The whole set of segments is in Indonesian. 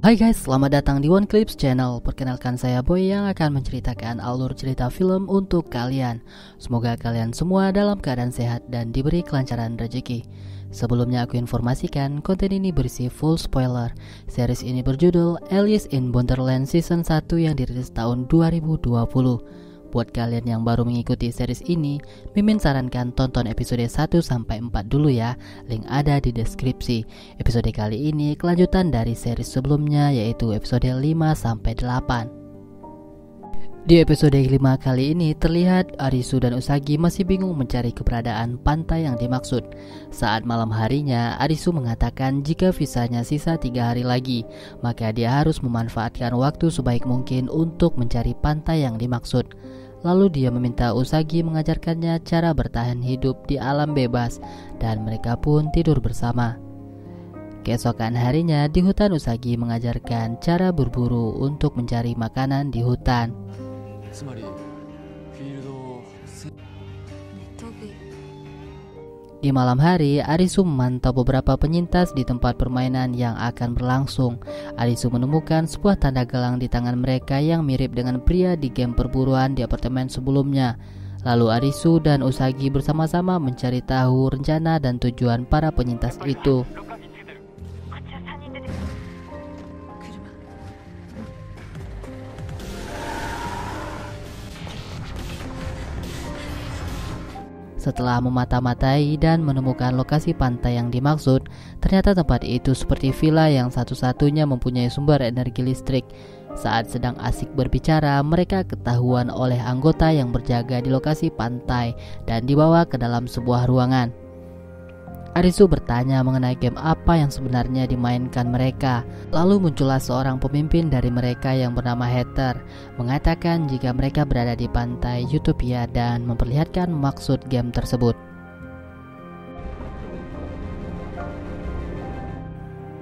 Hai guys, selamat datang di One Clips Channel. Perkenalkan saya Boy yang akan menceritakan alur cerita film untuk kalian. Semoga kalian semua dalam keadaan sehat dan diberi kelancaran rezeki. Sebelumnya aku informasikan, konten ini berisi full spoiler. Series ini berjudul Alice in Borderland Season 1 yang dirilis tahun 2020. Buat kalian yang baru mengikuti series ini, Mimin sarankan tonton episode 1-4 dulu ya. Link ada di deskripsi. Episode kali ini kelanjutan dari series sebelumnya, yaitu episode 5-8. Di episode 5 kali ini terlihat Arisu dan Usagi masih bingung mencari keberadaan pantai yang dimaksud. Saat malam harinya, Arisu mengatakan jika visanya sisa 3 hari lagi, maka dia harus memanfaatkan waktu sebaik mungkin untuk mencari pantai yang dimaksud. Lalu dia meminta Usagi mengajarkannya cara bertahan hidup di alam bebas, dan mereka pun tidur bersama. Keesokan harinya di hutan, Usagi mengajarkan cara berburu untuk mencari makanan di hutan. Di malam hari, Arisu memantau beberapa penyintas di tempat permainan yang akan berlangsung. Arisu menemukan sebuah tanda gelang di tangan mereka yang mirip dengan pria di game perburuan di apartemen sebelumnya. Lalu Arisu dan Usagi bersama-sama mencari tahu rencana dan tujuan para penyintas itu. Setelah memata-matai dan menemukan lokasi pantai yang dimaksud, ternyata tempat itu seperti villa yang satu-satunya mempunyai sumber energi listrik. Saat sedang asik berbicara, mereka ketahuan oleh anggota yang berjaga di lokasi pantai dan dibawa ke dalam sebuah ruangan. Arisu bertanya mengenai game apa yang sebenarnya dimainkan mereka. Lalu muncullah seorang pemimpin dari mereka yang bernama Heather, mengatakan jika mereka berada di pantai Utopia dan memperlihatkan maksud game tersebut.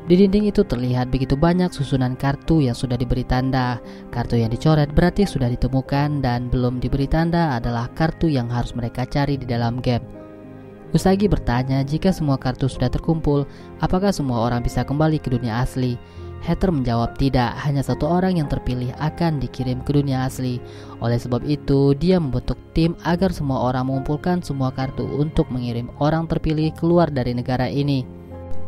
Di dinding itu terlihat begitu banyak susunan kartu yang sudah diberi tanda. Kartu yang dicoret berarti sudah ditemukan, dan belum diberi tanda adalah kartu yang harus mereka cari di dalam game. Usagi bertanya jika semua kartu sudah terkumpul, apakah semua orang bisa kembali ke dunia asli? Heather menjawab tidak, hanya satu orang yang terpilih akan dikirim ke dunia asli. Oleh sebab itu, dia membentuk tim agar semua orang mengumpulkan semua kartu untuk mengirim orang terpilih keluar dari negara ini.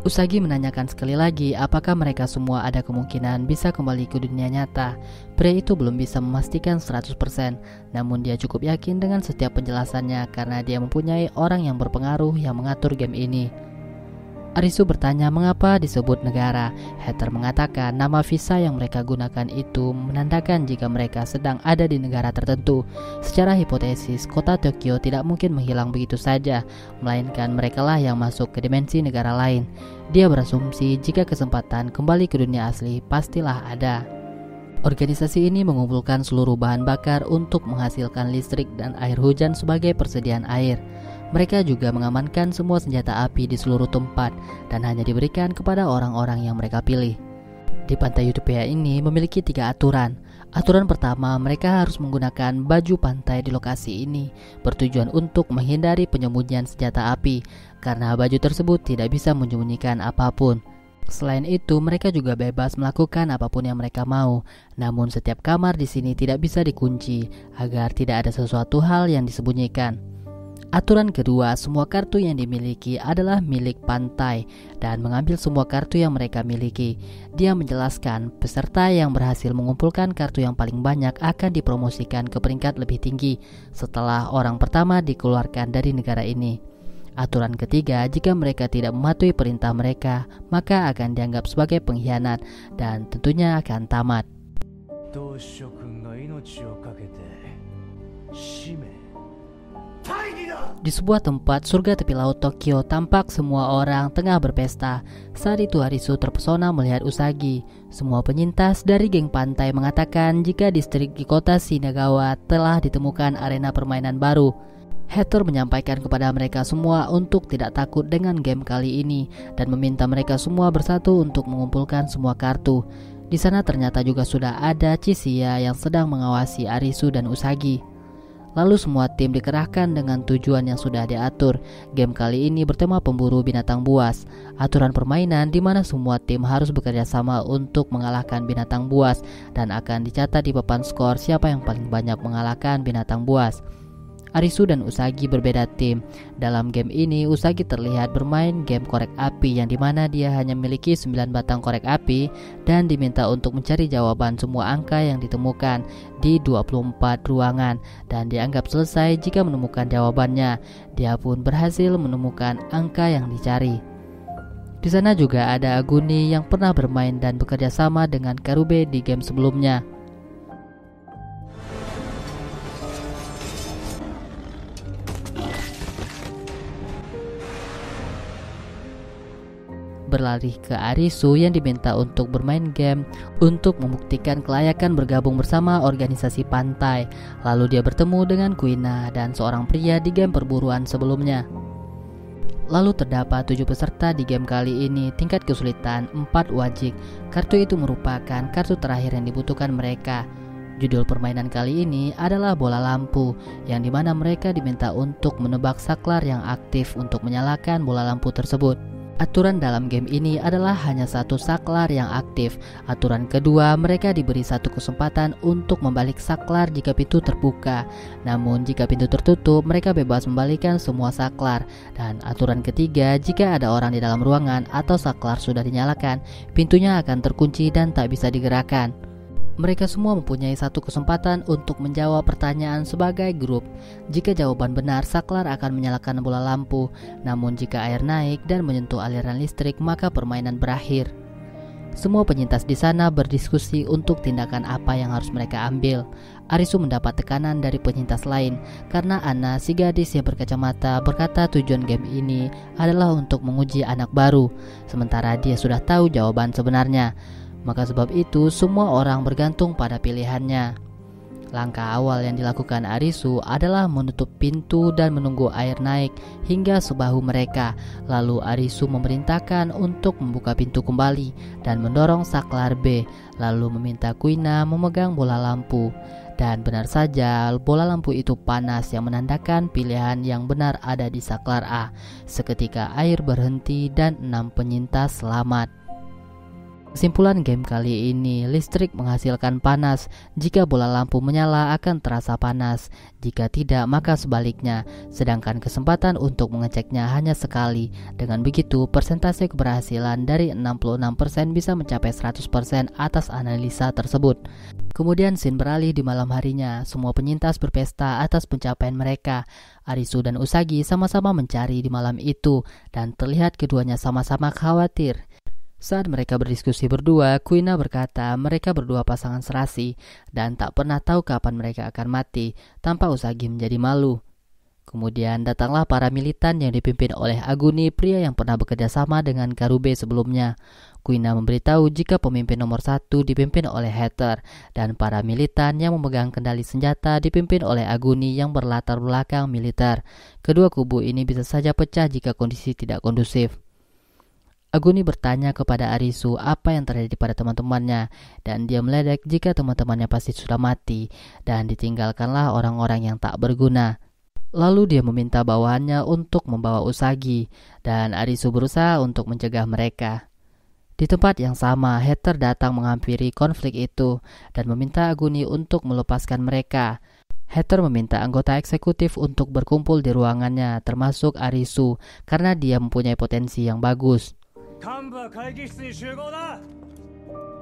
Usagi menanyakan sekali lagi apakah mereka semua ada kemungkinan bisa kembali ke dunia nyata. Pria itu belum bisa memastikan 100%, namun dia cukup yakin dengan setiap penjelasannya karena dia mempunyai orang yang berpengaruh yang mengatur game ini. Arisu bertanya mengapa disebut negara. Heather mengatakan nama visa yang mereka gunakan itu menandakan jika mereka sedang ada di negara tertentu. Secara hipotesis, kota Tokyo tidak mungkin menghilang begitu saja, melainkan merekalah yang masuk ke dimensi negara lain. Dia berasumsi jika kesempatan kembali ke dunia asli pastilah ada. Organisasi ini mengumpulkan seluruh bahan bakar untuk menghasilkan listrik dan air hujan sebagai persediaan air. Mereka juga mengamankan semua senjata api di seluruh tempat dan hanya diberikan kepada orang-orang yang mereka pilih. Di pantai Utopia ini memiliki 3 aturan. Aturan pertama, mereka harus menggunakan baju pantai di lokasi ini, bertujuan untuk menghindari penyembunyian senjata api, karena baju tersebut tidak bisa menyembunyikan apapun. Selain itu, mereka juga bebas melakukan apapun yang mereka mau. Namun setiap kamar di sini tidak bisa dikunci agar tidak ada sesuatu hal yang disembunyikan. Aturan kedua, semua kartu yang dimiliki adalah milik pantai dan mengambil semua kartu yang mereka miliki. Dia menjelaskan peserta yang berhasil mengumpulkan kartu yang paling banyak akan dipromosikan ke peringkat lebih tinggi setelah orang pertama dikeluarkan dari negara ini. Aturan ketiga, jika mereka tidak mematuhi perintah mereka, maka akan dianggap sebagai pengkhianat dan tentunya akan tamat. Di sebuah tempat surga tepi laut Tokyo, tampak semua orang tengah berpesta. Saat itu Arisu terpesona melihat Usagi. Semua penyintas dari geng pantai mengatakan jika distrik di kota Shinagawa telah ditemukan arena permainan baru. Heather menyampaikan kepada mereka semua untuk tidak takut dengan game kali ini dan meminta mereka semua bersatu untuk mengumpulkan semua kartu. Di sana ternyata juga sudah ada Chisiya yang sedang mengawasi Arisu dan Usagi. Lalu semua tim dikerahkan dengan tujuan yang sudah diatur. Game kali ini bertema pemburu binatang buas. Aturan permainan di mana semua tim harus bekerja sama untuk mengalahkan binatang buas dan akan dicatat di papan skor siapa yang paling banyak mengalahkan binatang buas. Arisu dan Usagi berbeda tim. Dalam game ini Usagi terlihat bermain game korek api yang dimana dia hanya memiliki 9 batang korek api dan diminta untuk mencari jawaban semua angka yang ditemukan di 24 ruangan dan dianggap selesai jika menemukan jawabannya. Dia pun berhasil menemukan angka yang dicari. Di sana juga ada Aguni yang pernah bermain dan bekerja sama dengan Karube di game sebelumnya. Berlari ke Arisu yang diminta untuk bermain game untuk membuktikan kelayakan bergabung bersama organisasi pantai. Lalu dia bertemu dengan Kuina dan seorang pria di game perburuan sebelumnya. Lalu terdapat 7 peserta di game kali ini, tingkat kesulitan 4 wajik. Kartu itu merupakan kartu terakhir yang dibutuhkan mereka. Judul permainan kali ini adalah bola lampu, yang dimana mereka diminta untuk menebak saklar yang aktif untuk menyalakan bola lampu tersebut. Aturan dalam game ini adalah hanya satu saklar yang aktif. Aturan kedua, mereka diberi satu kesempatan untuk membalik saklar jika pintu terbuka. Namun jika pintu tertutup, mereka bebas membalikkan semua saklar. Dan aturan ketiga, jika ada orang di dalam ruangan atau saklar sudah dinyalakan, pintunya akan terkunci dan tak bisa digerakkan. Mereka semua mempunyai satu kesempatan untuk menjawab pertanyaan sebagai grup. Jika jawaban benar, saklar akan menyalakan bola lampu. Namun jika air naik dan menyentuh aliran listrik, maka permainan berakhir. Semua penyintas di sana berdiskusi untuk tindakan apa yang harus mereka ambil. Arisu mendapat tekanan dari penyintas lain karena Ana, si gadis yang berkacamata, berkata tujuan game ini adalah untuk menguji anak baru, sementara dia sudah tahu jawaban sebenarnya. Maka sebab itu semua orang bergantung pada pilihannya. Langkah awal yang dilakukan Arisu adalah menutup pintu dan menunggu air naik hingga sebahu mereka. Lalu Arisu memerintahkan untuk membuka pintu kembali dan mendorong saklar B, lalu meminta Kuina memegang bola lampu. Dan benar saja, bola lampu itu panas yang menandakan pilihan yang benar ada di saklar A. Seketika air berhenti dan 6 penyintas selamat. Kesimpulan game kali ini, listrik menghasilkan panas. Jika bola lampu menyala akan terasa panas. Jika tidak, maka sebaliknya. Sedangkan kesempatan untuk mengeceknya hanya sekali. Dengan begitu, persentase keberhasilan dari 66% bisa mencapai 100% atas analisa tersebut. Kemudian scene beralih di malam harinya. Semua penyintas berpesta atas pencapaian mereka. Arisu dan Usagi sama-sama mencari di malam itu, dan terlihat keduanya sama-sama khawatir. Saat mereka berdiskusi berdua, Kuina berkata mereka berdua pasangan serasi dan tak pernah tahu kapan mereka akan mati, tanpa Usagi menjadi malu. Kemudian datanglah para militan yang dipimpin oleh Aguni, pria yang pernah bekerja sama dengan Karube sebelumnya. Kuina memberitahu jika pemimpin nomor 1 dipimpin oleh Hatter dan para militan yang memegang kendali senjata dipimpin oleh Aguni yang berlatar belakang militer. Kedua kubu ini bisa saja pecah jika kondisi tidak kondusif. Aguni bertanya kepada Arisu apa yang terjadi pada teman-temannya dan dia meledek jika teman-temannya pasti sudah mati dan ditinggalkanlah orang-orang yang tak berguna. Lalu dia meminta bawahannya untuk membawa Usagi dan Arisu berusaha untuk mencegah mereka. Di tempat yang sama, Hatter datang menghampiri konflik itu dan meminta Aguni untuk melepaskan mereka. Hatter meminta anggota eksekutif untuk berkumpul di ruangannya termasuk Arisu karena dia mempunyai potensi yang bagus.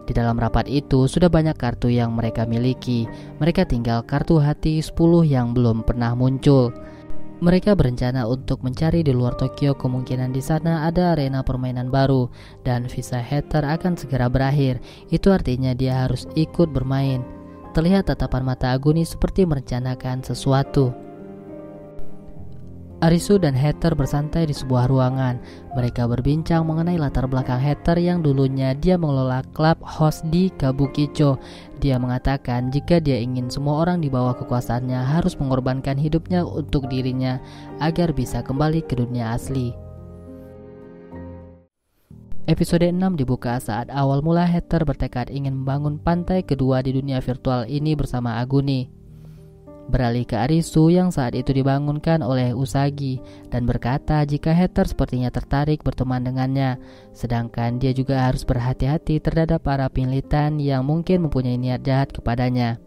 Di dalam rapat itu sudah banyak kartu yang mereka miliki. Mereka tinggal kartu hati 10 yang belum pernah muncul. Mereka berencana untuk mencari di luar Tokyo, kemungkinan di sana ada arena permainan baru dan visa Hatter akan segera berakhir. Itu artinya dia harus ikut bermain. Terlihat tatapan mata Aguni seperti merencanakan sesuatu. Arisu dan Hatter bersantai di sebuah ruangan. Mereka berbincang mengenai latar belakang Hatter yang dulunya dia mengelola klub host di Kabukicho. Dia mengatakan jika dia ingin semua orang di bawah kekuasaannya harus mengorbankan hidupnya untuk dirinya agar bisa kembali ke dunia asli. Episode 6 dibuka saat awal mula Hatter bertekad ingin membangun pantai kedua di dunia virtual ini bersama Aguni. beralih ke Arisu yang saat itu dibangunkan oleh Usagi dan berkata jika Heather sepertinya tertarik berteman dengannya, sedangkan dia juga harus berhati-hati terhadap para militan yang mungkin mempunyai niat jahat kepadanya.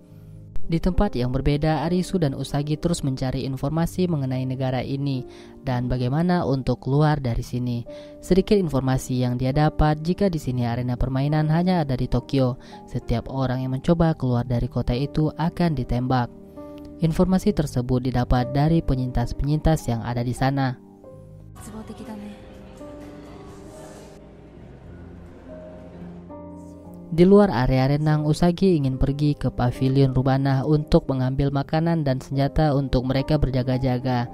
Di tempat yang berbeda, Arisu dan Usagi terus mencari informasi mengenai negara ini dan bagaimana untuk keluar dari sini. Sedikit informasi yang dia dapat jika di sini arena permainan hanya ada di Tokyo. Setiap orang yang mencoba keluar dari kota itu akan ditembak. Informasi tersebut didapat dari penyintas-penyintas yang ada di sana. Di luar area renang, Usagi ingin pergi ke pavilion Rubana untuk mengambil makanan dan senjata untuk mereka berjaga-jaga.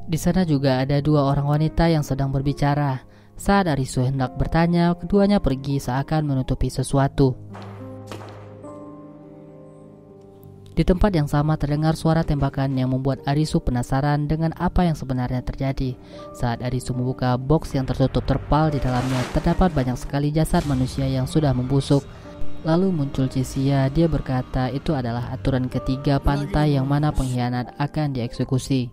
Di sana juga ada dua orang wanita yang sedang berbicara. Saat Arisu hendak bertanya, keduanya pergi seakan menutupi sesuatu. Di tempat yang sama terdengar suara tembakan yang membuat Arisu penasaran dengan apa yang sebenarnya terjadi. Saat Arisu membuka box yang tertutup terpal, di dalamnya terdapat banyak sekali jasad manusia yang sudah membusuk. Lalu muncul Chisiya, dia berkata itu adalah aturan ketiga pantai yang mana pengkhianat akan dieksekusi.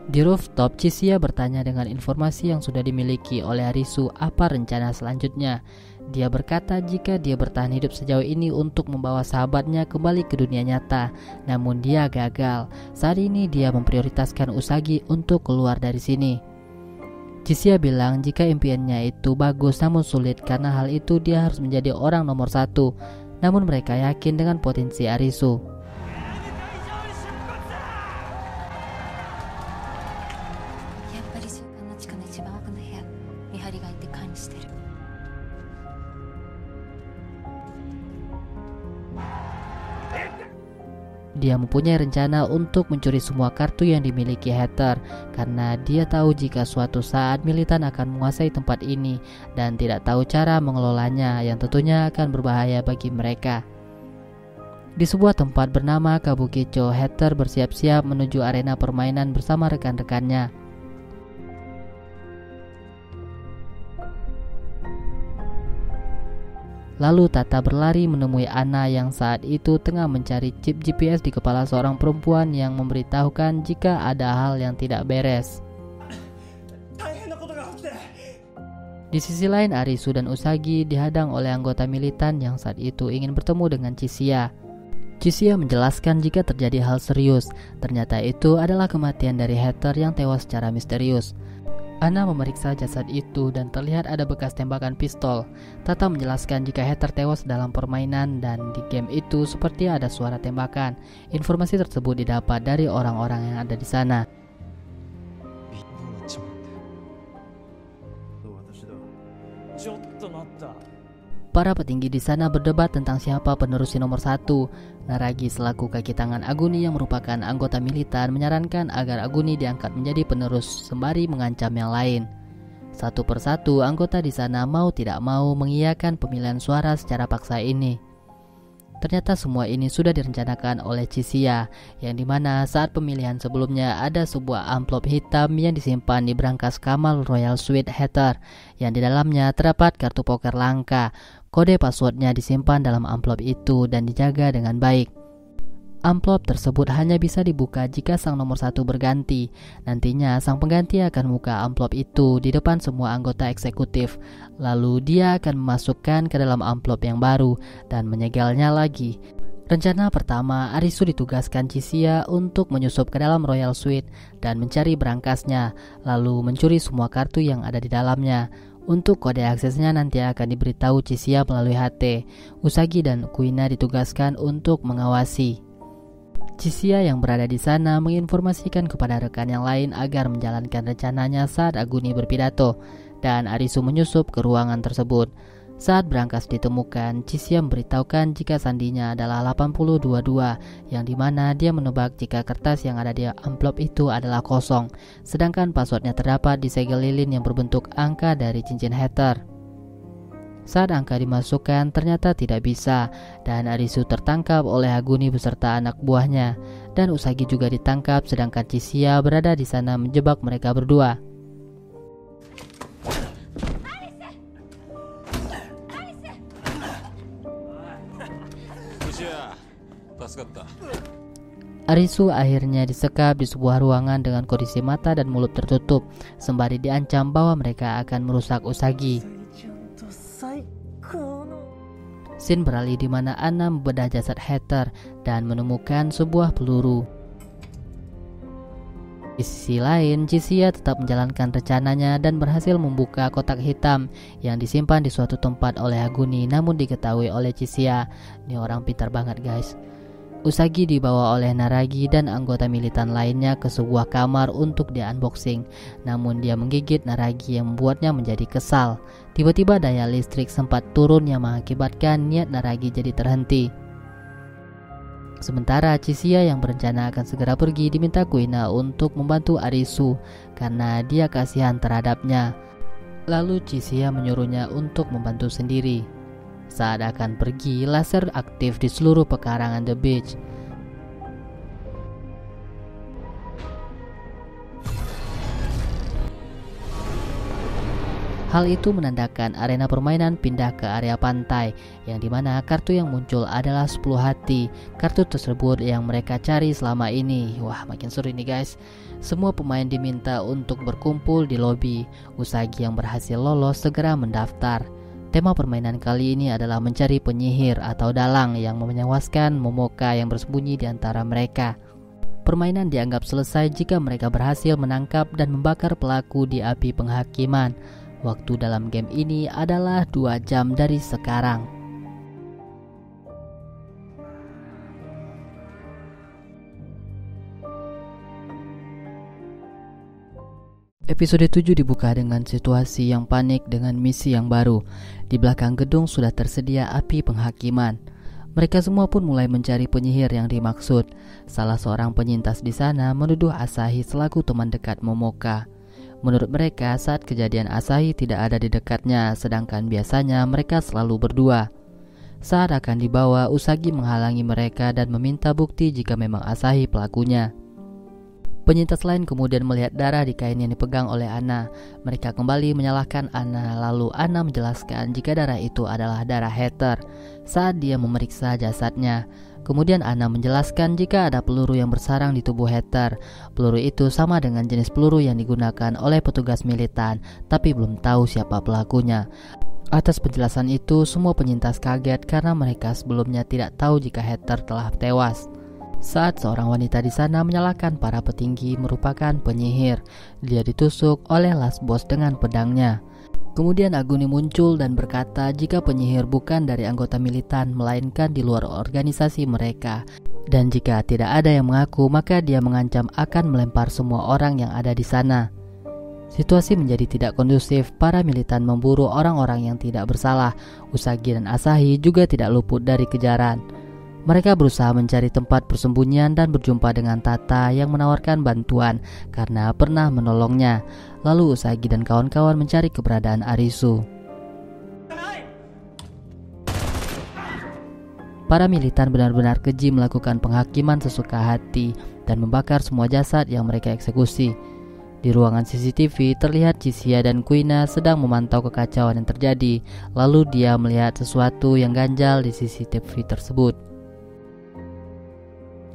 Di rooftop, Chisiya bertanya dengan informasi yang sudah dimiliki oleh Arisu apa rencana selanjutnya. Dia berkata jika dia bertahan hidup sejauh ini untuk membawa sahabatnya kembali ke dunia nyata, namun dia gagal. Saat ini dia memprioritaskan Usagi untuk keluar dari sini. Chisiya bilang jika impiannya itu bagus namun sulit karena hal itu dia harus menjadi orang nomor satu. Namun mereka yakin dengan potensi Arisu. Dia mempunyai rencana untuk mencuri semua kartu yang dimiliki Heather karena dia tahu jika suatu saat militan akan menguasai tempat ini dan tidak tahu cara mengelolanya yang tentunya akan berbahaya bagi mereka. Di sebuah tempat bernama Kabukicho, Heather bersiap-siap menuju arena permainan bersama rekan-rekannya. Lalu Tata berlari menemui Anna yang saat itu tengah mencari chip GPS di kepala seorang perempuan yang memberitahukan jika ada hal yang tidak beres. Di sisi lain, Arisu dan Usagi dihadang oleh anggota militan yang saat itu ingin bertemu dengan Chisiya. Chisiya menjelaskan jika terjadi hal serius, ternyata itu adalah kematian dari Heather yang tewas secara misterius. Anna memeriksa jasad itu dan terlihat ada bekas tembakan pistol. Tata menjelaskan jika Heather tewas dalam permainan dan di game itu seperti ada suara tembakan. Informasi tersebut didapat dari orang-orang yang ada di sana. Para petinggi di sana berdebat tentang siapa penerus nomor satu. Naragi selaku kaki tangan Aguni yang merupakan anggota militan menyarankan agar Aguni diangkat menjadi penerus sembari mengancam yang lain. Satu persatu anggota di sana mau tidak mau mengiyakan pemilihan suara secara paksa ini. Ternyata semua ini sudah direncanakan oleh Chisiya, yang dimana saat pemilihan sebelumnya ada sebuah amplop hitam yang disimpan di brankas kamar Royal Suite Heather, yang di dalamnya terdapat kartu poker langka. Kode passwordnya disimpan dalam amplop itu dan dijaga dengan baik. Amplop tersebut hanya bisa dibuka jika sang nomor satu berganti. Nantinya sang pengganti akan membuka amplop itu di depan semua anggota eksekutif. Lalu dia akan memasukkan ke dalam amplop yang baru dan menyegelnya lagi. Rencana pertama, Arisu ditugaskan Chisiya untuk menyusup ke dalam Royal Suite dan mencari berangkasnya, lalu mencuri semua kartu yang ada di dalamnya. Untuk kode aksesnya nanti akan diberitahu Chisiya melalui HT. Usagi dan Kuina ditugaskan untuk mengawasi. Chisiya yang berada di sana menginformasikan kepada rekan yang lain agar menjalankan rencananya saat Aguni berpidato, dan Arisu menyusup ke ruangan tersebut. Saat berangkas ditemukan, Chisiya memberitahukan jika sandinya adalah 8022, yang dimana dia menebak jika kertas yang ada di amplop itu adalah kosong, sedangkan passwordnya terdapat di segel lilin yang berbentuk angka dari cincin Heather. Saat angka dimasukkan ternyata tidak bisa, dan Arisu tertangkap oleh Aguni beserta anak buahnya, dan Usagi juga ditangkap sedangkan Chisiya berada di sana menjebak mereka berdua. Arisu akhirnya disekap di sebuah ruangan dengan kondisi mata dan mulut tertutup, sembari diancam bahwa mereka akan merusak Usagi. Scene beralih di mana Anna membedah jasad Heather dan menemukan sebuah peluru. Di sisi lain, Chisiya tetap menjalankan rencananya dan berhasil membuka kotak hitam yang disimpan di suatu tempat oleh Aguni, namun diketahui oleh Chisiya. Ini orang pintar banget guys. Usagi dibawa oleh Naragi dan anggota militan lainnya ke sebuah kamar untuk di-unboxing. Namun dia menggigit Naragi yang membuatnya menjadi kesal. Tiba-tiba daya listrik sempat turun yang mengakibatkan niat Naragi jadi terhenti. Sementara Chisiya yang berencana akan segera pergi diminta Kuina untuk membantu Arisu karena dia kasihan terhadapnya. Lalu Chisiya menyuruhnya untuk membantu sendiri. Saat akan pergi, laser aktif di seluruh pekarangan The Beach. Hal itu menandakan arena permainan pindah ke area pantai, yang dimana kartu yang muncul adalah 10 hati. Kartu tersebut yang mereka cari selama ini. Wah, makin seru ini guys. Semua pemain diminta untuk berkumpul di lobi. Usagi yang berhasil lolos segera mendaftar. Tema permainan kali ini adalah mencari penyihir atau dalang yang menewaskan Momoka yang bersembunyi di antara mereka. Permainan dianggap selesai jika mereka berhasil menangkap dan membakar pelaku di api penghakiman. Waktu dalam game ini adalah 2 jam dari sekarang. Episode 7 dibuka dengan situasi yang panik dengan misi yang baru. Di belakang gedung sudah tersedia api penghakiman. Mereka semua pun mulai mencari penyihir yang dimaksud. Salah seorang penyintas di sana menuduh Asahi selaku teman dekat Momoka. Menurut mereka, saat kejadian Asahi tidak ada di dekatnya, sedangkan biasanya mereka selalu berdua. Saat akan dibawa, Usagi menghalangi mereka dan meminta bukti jika memang Asahi pelakunya. Penyintas lain kemudian melihat darah di kain yang dipegang oleh Anna. Mereka kembali menyalahkan Anna, lalu Anna menjelaskan jika darah itu adalah darah Heather saat dia memeriksa jasadnya. Kemudian Anna menjelaskan jika ada peluru yang bersarang di tubuh Heather. Peluru itu sama dengan jenis peluru yang digunakan oleh petugas militan, tapi belum tahu siapa pelakunya. Atas penjelasan itu, semua penyintas kaget karena mereka sebelumnya tidak tahu jika Heather telah tewas. Saat seorang wanita di sana menyalahkan para petinggi merupakan penyihir, dia ditusuk oleh Last Boss dengan pedangnya. Kemudian Aguni muncul dan berkata jika penyihir bukan dari anggota militan melainkan di luar organisasi mereka, dan jika tidak ada yang mengaku maka dia mengancam akan melempar semua orang yang ada di sana. Situasi menjadi tidak kondusif, para militan memburu orang-orang yang tidak bersalah. Usagi dan Asahi juga tidak luput dari kejaran. Mereka berusaha mencari tempat persembunyian dan berjumpa dengan Tata yang menawarkan bantuan karena pernah menolongnya. Lalu Usagi dan kawan-kawan mencari keberadaan Arisu. Para militan benar-benar keji melakukan penghakiman sesuka hati dan membakar semua jasad yang mereka eksekusi. Di ruangan CCTV terlihat Chisiya dan Kuina sedang memantau kekacauan yang terjadi. Lalu dia melihat sesuatu yang ganjal di CCTV tersebut.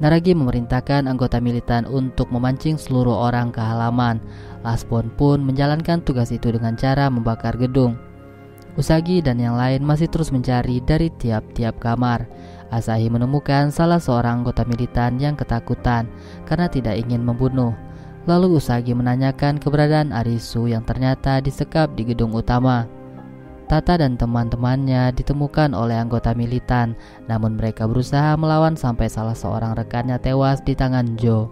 Naragi memerintahkan anggota militan untuk memancing seluruh orang ke halaman. Lasbon pun menjalankan tugas itu dengan cara membakar gedung. Usagi dan yang lain masih terus mencari dari tiap-tiap kamar. Asahi menemukan salah seorang anggota militan yang ketakutan karena tidak ingin membunuh. Lalu Usagi menanyakan keberadaan Arisu yang ternyata disekap di gedung utama. Tata dan teman-temannya ditemukan oleh anggota militan, namun mereka berusaha melawan sampai salah seorang rekannya tewas di tangan Joe.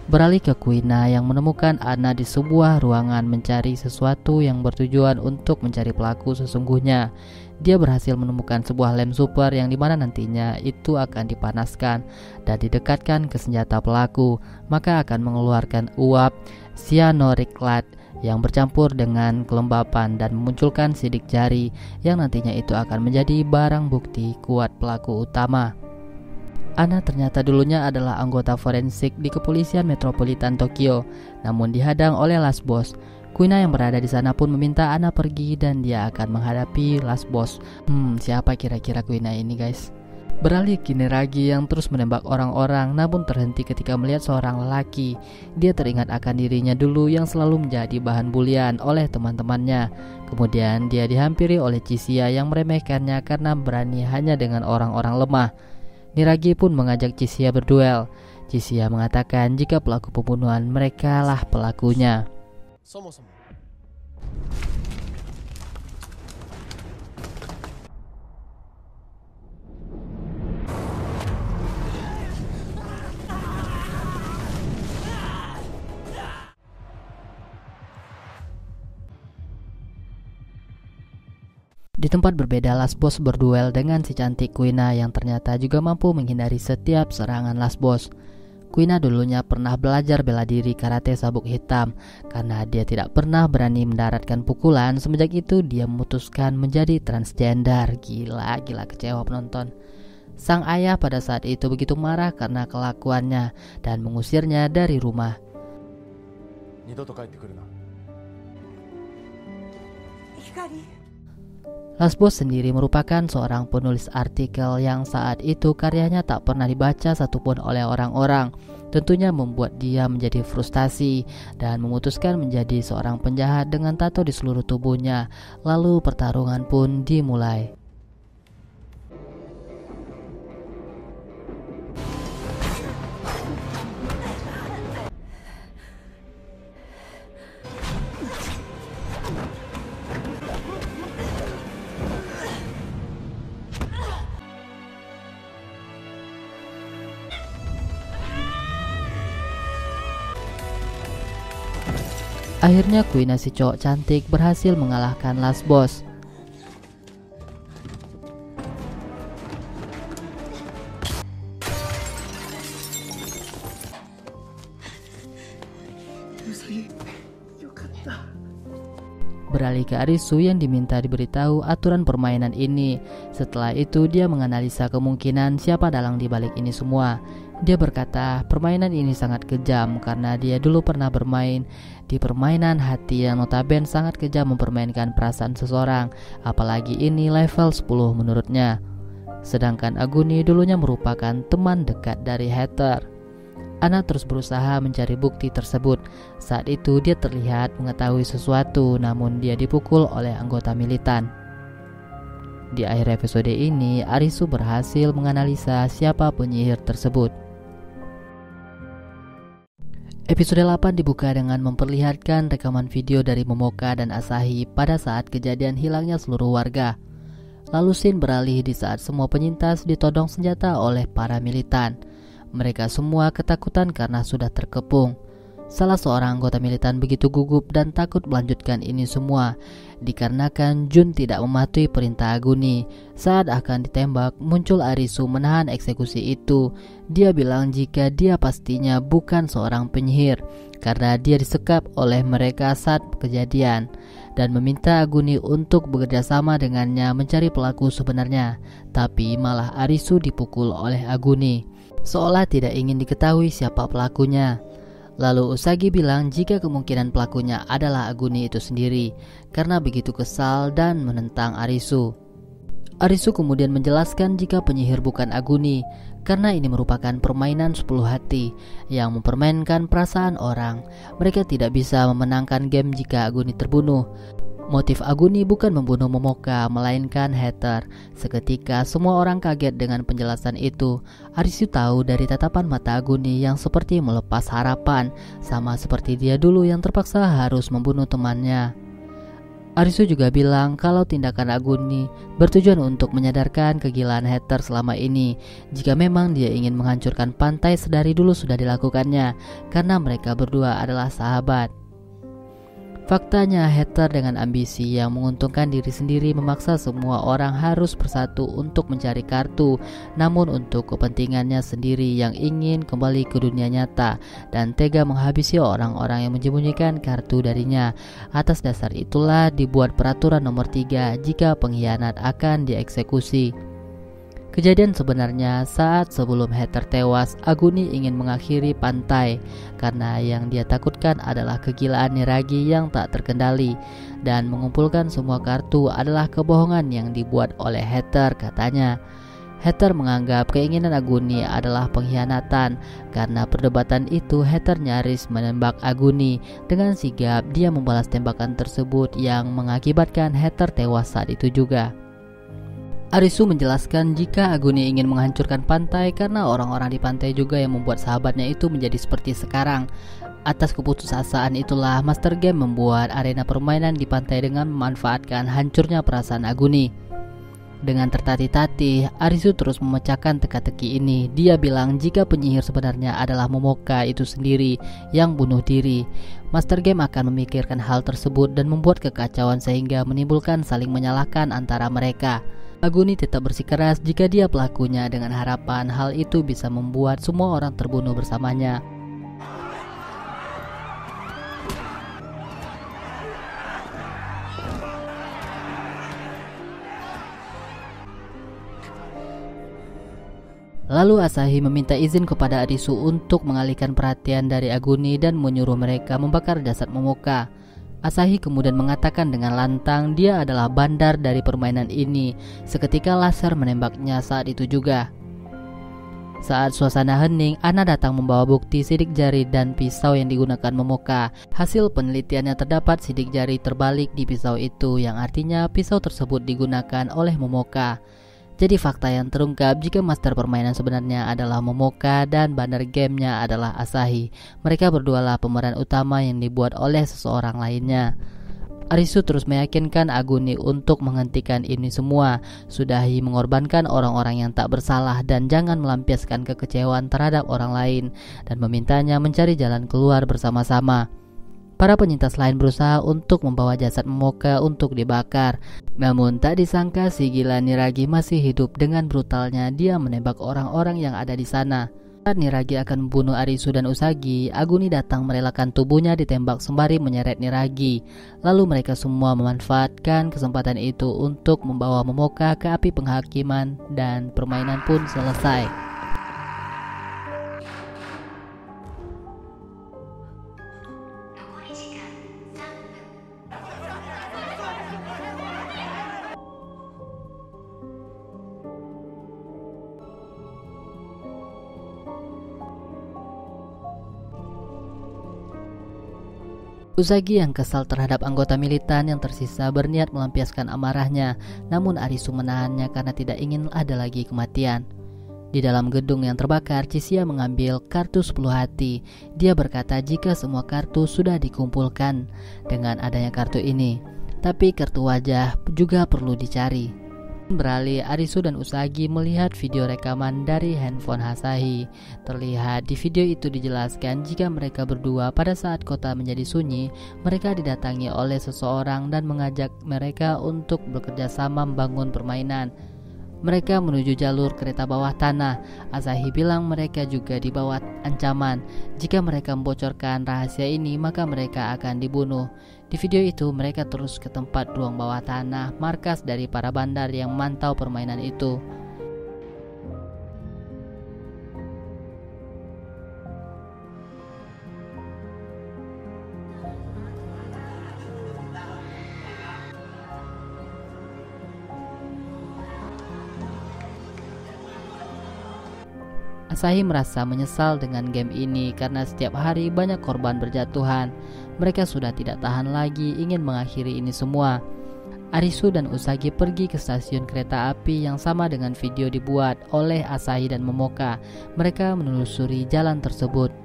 Beralih ke Kuina yang menemukan Anna di sebuah ruangan mencari sesuatu yang bertujuan untuk mencari pelaku sesungguhnya. Dia berhasil menemukan sebuah lem super yang dimana nantinya itu akan dipanaskan dan didekatkan ke senjata pelaku, maka akan mengeluarkan uap cyanuric yang bercampur dengan kelembapan dan memunculkan sidik jari yang nantinya itu akan menjadi barang bukti kuat pelaku utama. Anna ternyata dulunya adalah anggota forensik di kepolisian metropolitan Tokyo, namun dihadang oleh Last Boss. Kuina yang berada di sana pun meminta Ana pergi dan dia akan menghadapi last boss. Siapa kira-kira Kuina ini, guys? Beralih ke Neragi yang terus menembak orang-orang namun terhenti ketika melihat seorang lelaki. Dia teringat akan dirinya dulu yang selalu menjadi bahan bulian oleh teman-temannya. Kemudian dia dihampiri oleh Chisia yang meremehkannya karena berani hanya dengan orang-orang lemah. Neragi pun mengajak Chisia berduel. Chisia mengatakan jika pelaku pembunuhan mereka lah pelakunya. Di tempat berbeda, last boss berduel dengan si cantik Kuina yang ternyata juga mampu menghindari setiap serangan last boss. Kuina dulunya pernah belajar bela diri karate sabuk hitam. Karena dia tidak pernah berani mendaratkan pukulan, semenjak itu dia memutuskan menjadi transgender. Gila kecewa penonton. Sang ayah pada saat itu begitu marah karena kelakuannya dan mengusirnya dari rumah. Last boss sendiri merupakan seorang penulis artikel yang saat itu karyanya tak pernah dibaca satupun oleh orang-orang. Tentunya membuat dia menjadi frustasi dan memutuskan menjadi seorang penjahat dengan tato di seluruh tubuhnya. Lalu pertarungan pun dimulai. Akhirnya Kuina si cowok cantik berhasil mengalahkan last boss. Beralih ke Arisu yang diminta diberitahu aturan permainan ini. Setelah itu dia menganalisa kemungkinan siapa dalang di balik ini semua. Dia berkata permainan ini sangat kejam karena dia dulu pernah bermain di permainan hati yang notabene sangat kejam mempermainkan perasaan seseorang. Apalagi ini level 10 menurutnya. Sedangkan Aguni dulunya merupakan teman dekat dari Hater. Ana terus berusaha mencari bukti tersebut. Saat itu dia terlihat mengetahui sesuatu, namun dia dipukul oleh anggota militan. Di akhir episode ini, Arisu berhasil menganalisa siapa penyihir tersebut. Episode 8 dibuka dengan memperlihatkan rekaman video dari Momoka dan Asahi pada saat kejadian hilangnya seluruh warga. Lalu scene beralih di saat semua penyintas ditodong senjata oleh para militan. Mereka semua ketakutan karena sudah terkepung. Salah seorang anggota militan begitu gugup dan takut melanjutkan ini semua dikarenakan Jun tidak mematuhi perintah Aguni. Saat akan ditembak, muncul Arisu menahan eksekusi itu. Dia bilang jika dia pastinya bukan seorang penyihir karena dia disekap oleh mereka saat kejadian, dan meminta Aguni untuk bekerja sama dengannya mencari pelaku sebenarnya. Tapi malah Arisu dipukul oleh Aguni, seolah tidak ingin diketahui siapa pelakunya. Lalu Usagi bilang jika kemungkinan pelakunya adalah Aguni itu sendiri karena begitu kesal dan menentang Arisu. Arisu kemudian menjelaskan jika penyihir bukan Aguni karena ini merupakan permainan 10 hati yang mempermainkan perasaan orang. Mereka tidak bisa memenangkan game jika Aguni terbunuh. Motif Aguni bukan membunuh Momoka melainkan Hater. Seketika semua orang kaget dengan penjelasan itu. Arisu tahu dari tatapan mata Aguni yang seperti melepas harapan, sama seperti dia dulu yang terpaksa harus membunuh temannya. Arisu juga bilang kalau tindakan Aguni bertujuan untuk menyadarkan kegilaan Hater selama ini. Jika memang dia ingin menghancurkan pantai sedari dulu sudah dilakukannya, karena mereka berdua adalah sahabat. Faktanya Hater dengan ambisi yang menguntungkan diri sendiri memaksa semua orang harus bersatu untuk mencari kartu, namun untuk kepentingannya sendiri yang ingin kembali ke dunia nyata, dan tega menghabisi orang-orang yang menyembunyikan kartu darinya. Atas dasar itulah dibuat peraturan nomor 3 jika pengkhianat akan dieksekusi. Kejadian sebenarnya saat sebelum Heather tewas, Aguni ingin mengakhiri pantai karena yang dia takutkan adalah kegilaan Niragi yang tak terkendali, dan mengumpulkan semua kartu adalah kebohongan yang dibuat oleh Heather, katanya. Heather menganggap keinginan Aguni adalah pengkhianatan. Karena perdebatan itu, Heather nyaris menembak Aguni. Dengan sigap dia membalas tembakan tersebut yang mengakibatkan Heather tewas saat itu juga. Arisu menjelaskan jika Aguni ingin menghancurkan pantai karena orang-orang di pantai juga yang membuat sahabatnya itu menjadi seperti sekarang. Atas keputusasaan itulah Master Game membuat arena permainan di pantai dengan memanfaatkan hancurnya perasaan Aguni. Dengan tertatih-tatih, Arisu terus memecahkan teka-teki ini. Dia bilang jika penyihir sebenarnya adalah Momoka itu sendiri yang bunuh diri. Master Game akan memikirkan hal tersebut dan membuat kekacauan sehingga menimbulkan saling menyalahkan antara mereka. Aguni tetap bersikeras jika dia pelakunya dengan harapan hal itu bisa membuat semua orang terbunuh bersamanya. Lalu Asahi meminta izin kepada Arisu untuk mengalihkan perhatian dari Aguni dan menyuruh mereka membakar jasad Momoka. Asahi kemudian mengatakan dengan lantang dia adalah bandar dari permainan ini. Seketika laser menembaknya saat itu juga. Saat suasana hening, Ana datang membawa bukti sidik jari dan pisau yang digunakan Momoka. Hasil penelitiannya terdapat sidik jari terbalik di pisau itu, yang artinya pisau tersebut digunakan oleh Momoka. Jadi fakta yang terungkap jika master permainan sebenarnya adalah Momoka dan bandar gamenya adalah Asahi. Mereka berdualah pemeran utama yang dibuat oleh seseorang lainnya. Arisu terus meyakinkan Aguni untuk menghentikan ini semua. Sudahi mengorbankan orang-orang yang tak bersalah dan jangan melampiaskan kekecewaan terhadap orang lain, dan memintanya mencari jalan keluar bersama-sama. Para penyintas lain berusaha untuk membawa jasad Momoka untuk dibakar. Namun tak disangka si gila Niragi masih hidup. Dengan brutalnya dia menembak orang-orang yang ada di sana. Saat Niragi akan membunuh Arisu dan Usagi, Aguni datang merelakan tubuhnya ditembak sembari menyeret Niragi. Lalu mereka semua memanfaatkan kesempatan itu untuk membawa Momoka ke api penghakiman dan permainan pun selesai. Usagi yang kesal terhadap anggota militan yang tersisa berniat melampiaskan amarahnya, namun Arisu menahannya karena tidak ingin ada lagi kematian. Di dalam gedung yang terbakar, Chisia mengambil kartu 10 hati. Dia berkata jika semua kartu sudah dikumpulkan dengan adanya kartu ini, tapi kartu wajah juga perlu dicari. Beralih, Arisu dan Usagi melihat video rekaman dari handphone Asahi. Terlihat di video itu dijelaskan jika mereka berdua pada saat kota menjadi sunyi, mereka didatangi oleh seseorang dan mengajak mereka untuk bekerja sama membangun permainan. Mereka menuju jalur kereta bawah tanah. Asahi bilang mereka juga di bawah ancaman. Jika mereka membocorkan rahasia ini, maka mereka akan dibunuh. Di video itu, mereka terus ke tempat ruang bawah tanah, markas dari para bandar yang memantau permainan itu. Asahi merasa menyesal dengan game ini karena setiap hari banyak korban berjatuhan. Mereka sudah tidak tahan lagi ingin mengakhiri ini semua. Arisu dan Usagi pergi ke stasiun kereta api yang sama dengan video dibuat oleh Asahi dan Momoka. Mereka menelusuri jalan tersebut.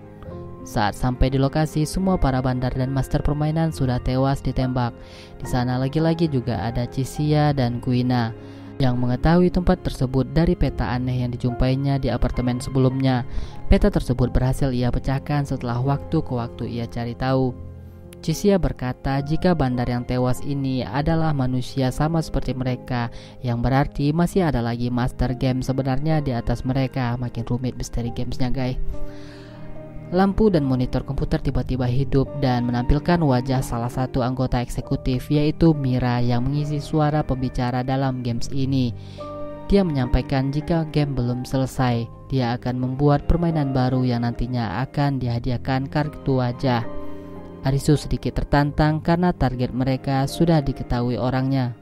Saat sampai di lokasi, semua para bandar dan master permainan sudah tewas ditembak. Di sana lagi-lagi juga ada Chisia dan Kuina yang mengetahui tempat tersebut dari peta aneh yang dijumpainya di apartemen sebelumnya. Peta tersebut berhasil ia pecahkan setelah waktu ke waktu ia cari tahu. Chisia berkata jika bandar yang tewas ini adalah manusia sama seperti mereka, yang berarti masih ada lagi master game sebenarnya di atas mereka. Makin rumit misteri gamesnya guys. Lampu dan monitor komputer tiba-tiba hidup dan menampilkan wajah salah satu anggota eksekutif, yaitu Mira yang mengisi suara pembicara dalam games ini. Dia menyampaikan jika game belum selesai, dia akan membuat permainan baru yang nantinya akan dihadiahkan kartu wajah. Arisu sedikit tertantang karena target mereka sudah diketahui orangnya.